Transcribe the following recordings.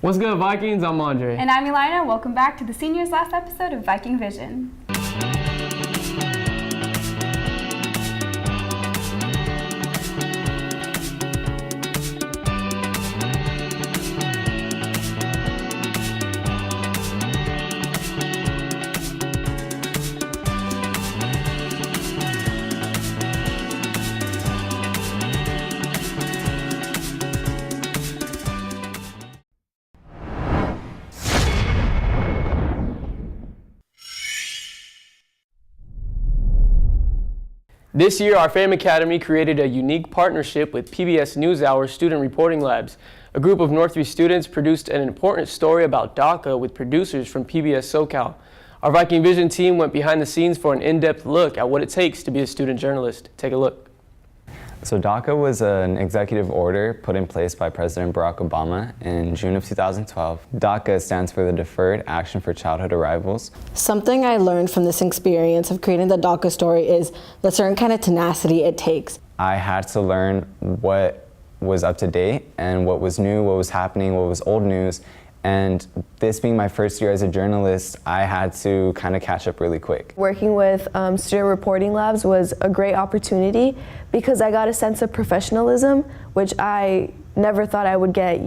What's good, Vikings? I'm Andre. And I'm Elina. Welcome back to the seniors' last episode of Viking Vision. This year, our FAME Academy created a unique partnership with PBS NewsHour Student Reporting Labs. A group of Northview students produced an important story about DACA with producers from PBS SoCal. Our Viking Vision team went behind the scenes for an in-depth look at what it takes to be a student journalist. Take a look. So DACA was an executive order put in place by President Barack Obama in June of 2012. DACA stands for the Deferred Action for Childhood Arrivals. Something I learned from this experience of creating the DACA story is the certain kind of tenacity it takes. I had to learn what was up to date and what was new, what was happening, what was old news. And this being my first year as a journalist, I had to kind of catch up really quick. Working with student reporting labs was a great opportunity because I got a sense of professionalism, which I never thought I would get,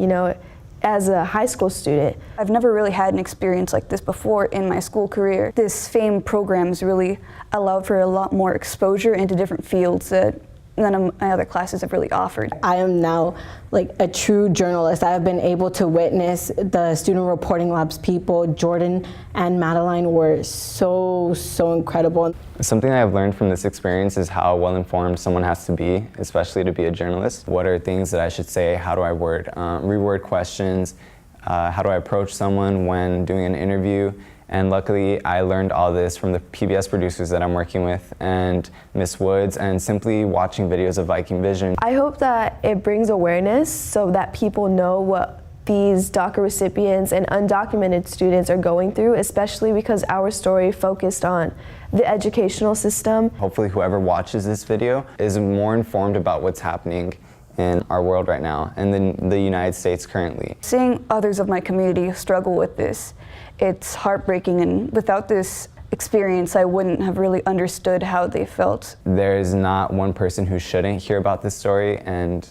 as a high school student. I've never really had an experience like this before in my school career. This FAME programs really allowed for a lot more exposure into different fields that none of my other classes have really offered. I am now like a true journalist. I have been able to witness the student reporting labs people. Jordan and Madeline were so incredible. Something I've learned from this experience is how well informed someone has to be, especially to be a journalist. What are things that I should say? How do I reword questions? How do I approach someone when doing an interview? And luckily, I learned all this from the PBS producers that I'm working with and Miss Woods, and simply watching videos of Viking Vision. I hope that it brings awareness so that people know what these DACA recipients and undocumented students are going through, especially because our story focused on the educational system. Hopefully whoever watches this video is more informed about what's happening in our world right now and in the United States currently. Seeing others of my community struggle with this, it's heartbreaking, and without this experience, I wouldn't have really understood how they felt. There is not one person who shouldn't hear about this story, and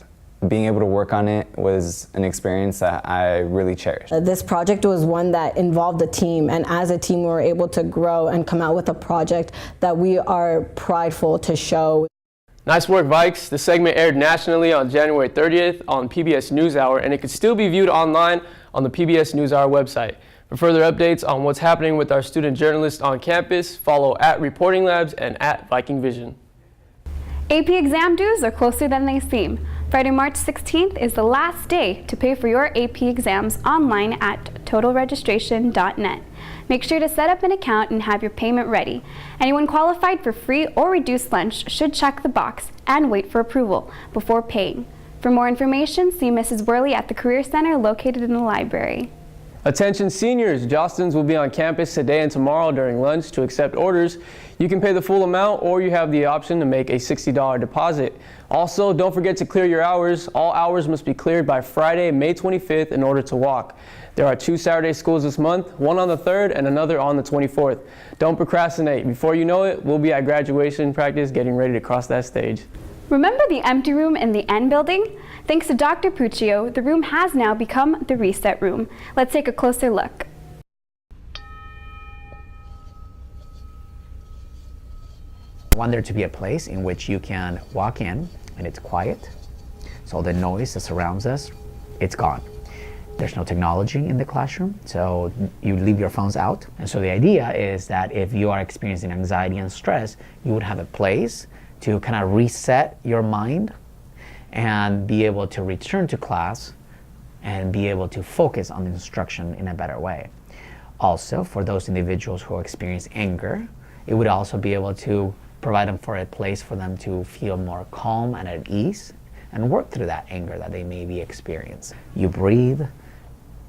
being able to work on it was an experience that I really cherished. This project was one that involved a team, and as a team we were able to grow and come out with a project that we are prideful to show. Nice work, Vikes. The segment aired nationally on January 30th on PBS NewsHour, and it could still be viewed online on the PBS NewsHour website. For further updates on what's happening with our student journalists on campus, follow @Reporting Labs and @Viking Vision. AP exam dues are closer than they seem. Friday, March 16th is the last day to pay for your AP exams online at totalregistration.net. Make sure to set up an account and have your payment ready. Anyone qualified for free or reduced lunch should check the box and wait for approval before paying. For more information, see Mrs. Worley at the Career Center located in the library. Attention seniors, Jostens will be on campus today and tomorrow during lunch to accept orders. You can pay the full amount, or you have the option to make a $60 deposit. Also, don't forget to clear your hours. All hours must be cleared by Friday, May 25th in order to walk. There are 2 Saturday schools this month, one on the 3rd and another on the 24th. Don't procrastinate. Before you know it, we'll be at graduation practice getting ready to cross that stage. Remember the empty room in the N building? Thanks to Dr. Puccio, the room has now become the Reset Room. Let's take a closer look. I want there to be a place in which you can walk in and it's quiet. So the noise that surrounds us, it's gone. There's no technology in the classroom, so you leave your phones out. And so the idea is that if you are experiencing anxiety and stress, you would have a place to kind of reset your mind and be able to return to class and be able to focus on the instruction in a better way. Also, for those individuals who experience anger, it would also be able to provide them for a place for them to feel more calm and at ease and work through that anger that they may be experiencing. You breathe,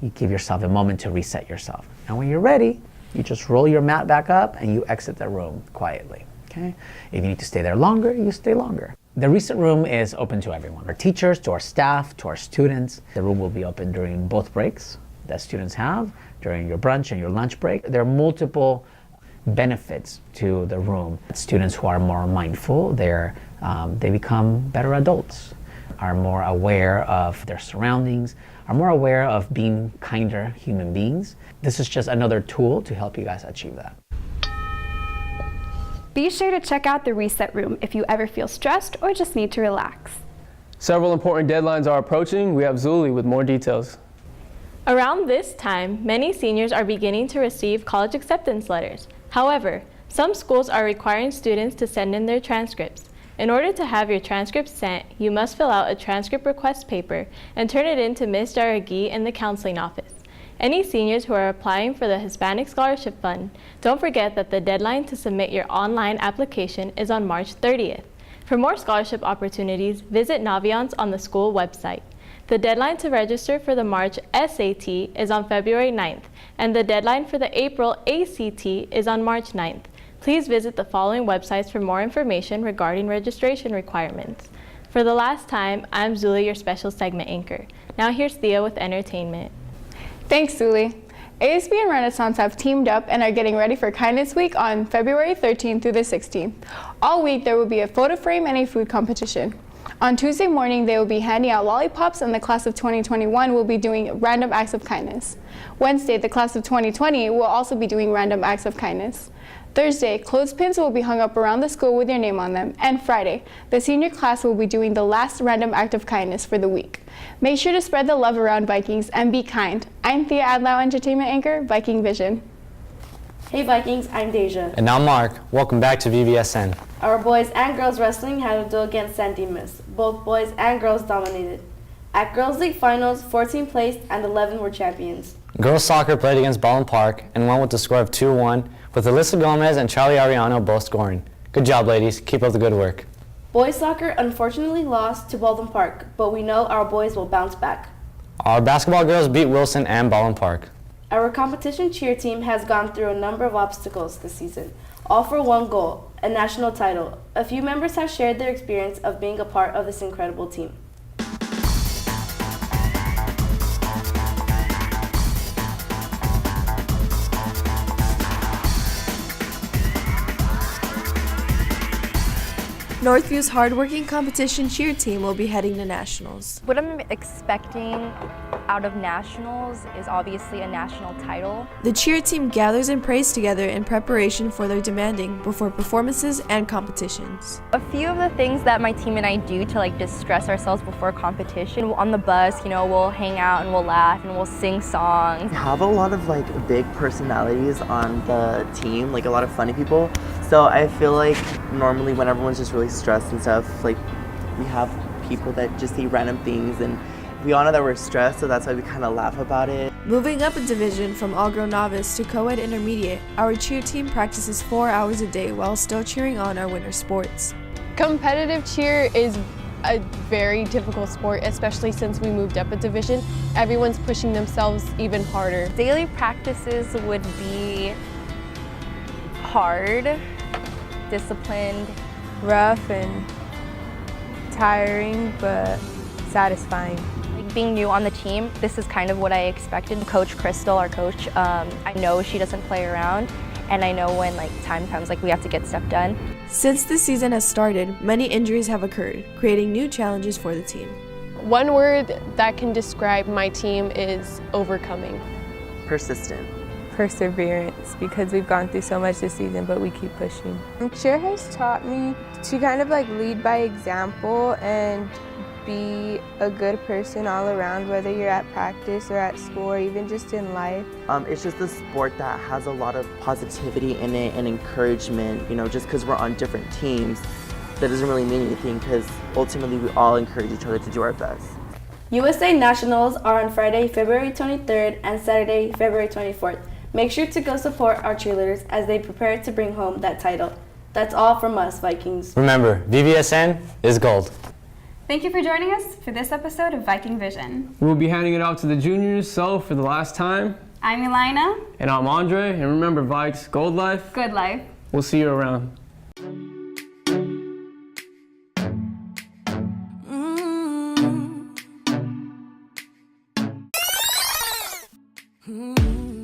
you give yourself a moment to reset yourself. And when you're ready, you just roll your mat back up and you exit the room quietly. Okay? If you need to stay there longer, you stay longer. The Reset Room is open to everyone, our teachers, to our staff, to our students. The room will be open during both breaks, that students have during your brunch and your lunch break. There are multiple benefits to the room. Students who are more mindful, they become better adults, are more aware of their surroundings, are more aware of being kinder human beings. This is just another tool to help you guys achieve that. Be sure to check out the Reset Room if you ever feel stressed or just need to relax. Several important deadlines are approaching. We have Zuli with more details. Around this time, many seniors are beginning to receive college acceptance letters. However, some schools are requiring students to send in their transcripts. In order to have your transcripts sent, you must fill out a transcript request paper and turn it in to Ms. Jaragui in the counseling office. Any seniors who are applying for the Hispanic Scholarship Fund, don't forget that the deadline to submit your online application is on March 30th. For more scholarship opportunities, visit Naviance on the school website. The deadline to register for the March SAT is on February 9th, and the deadline for the April ACT is on March 9th. Please visit the following websites for more information regarding registration requirements. For the last time, I'm Zuli, your special segment anchor. Now here's Thea with entertainment. Thanks, Zuli. ASB and Renaissance have teamed up and are getting ready for Kindness Week on February 13th through the 16th. All week there will be a photo frame and a food competition. On Tuesday morning, they will be handing out lollipops, and the class of 2021 will be doing random acts of kindness. Wednesday, the class of 2020 will also be doing random acts of kindness. Thursday, clothespins will be hung up around the school with your name on them. And Friday, the senior class will be doing the last random act of kindness for the week. Make sure to spread the love around, Vikings, and be kind. I'm Thea Adlau, entertainment anchor, Viking Vision. Hey Vikings, I'm Deja. And I'm Mark. Welcome back to VVSN. Our boys and girls wrestling had to do against San Dimas. Both boys and girls dominated. At Girls League Finals, 14 placed and 11 were champions. Girls soccer played against Baldwin Park and won with the score of 2-1, with Alyssa Gomez and Charlie Ariano both scoring. Good job, ladies. Keep up the good work. Boys soccer unfortunately lost to Baldwin Park, but we know our boys will bounce back. Our basketball girls beat Wilson and Baldwin Park. Our competition cheer team has gone through a number of obstacles this season, all for one goal, a national title. A few members have shared their experience of being a part of this incredible team. Northview's hardworking competition cheer team will be heading to nationals. What I'm expecting out of nationals is obviously a national title. The cheer team gathers and prays together in preparation for their demanding before performances and competitions. A few of the things that my team and I do to just stress ourselves before competition, on the bus, we'll hang out and we'll laugh and we'll sing songs. We have a lot of big personalities on the team, a lot of funny people. So I feel like normally when everyone's just really stressed and stuff, we have people that just say random things, and we all know that we're stressed, so that's why we kind of laugh about it. Moving up a division from all-girl novice to co-ed intermediate, our cheer team practices 4 hours a day while still cheering on our winter sports. Competitive cheer is a very difficult sport, especially since we moved up a division. Everyone's pushing themselves even harder. Daily practices would be hard, disciplined, Rough and tiring, but satisfying. Being new on the team, this is kind of what I expected. Coach Crystal, our coach, I know she doesn't play around, and I know when time comes, we have to get stuff done. Since the season has started, many injuries have occurred, creating new challenges for the team. One word that can describe my team is overcoming. Persistent. Perseverance, because we've gone through so much this season, but we keep pushing. Cheer has taught me to kind of lead by example and be a good person all around, whether you're at practice or at school or even just in life. It's just a sport that has a lot of positivity in it and encouragement. Just because we're on different teams, that doesn't really mean anything, because ultimately we all encourage each other to do our best. USA Nationals are on Friday, February 23rd and Saturday, February 24th. Make sure to go support our cheerleaders as they prepare to bring home that title. That's all from us, Vikings. Remember, VVSN is gold. Thank you for joining us for this episode of Viking Vision. We'll be handing it off to the juniors, so for the last time, I'm Elina. and I'm Andre, and remember, Vikes, gold life, Good life. we'll see you around. Mm-hmm.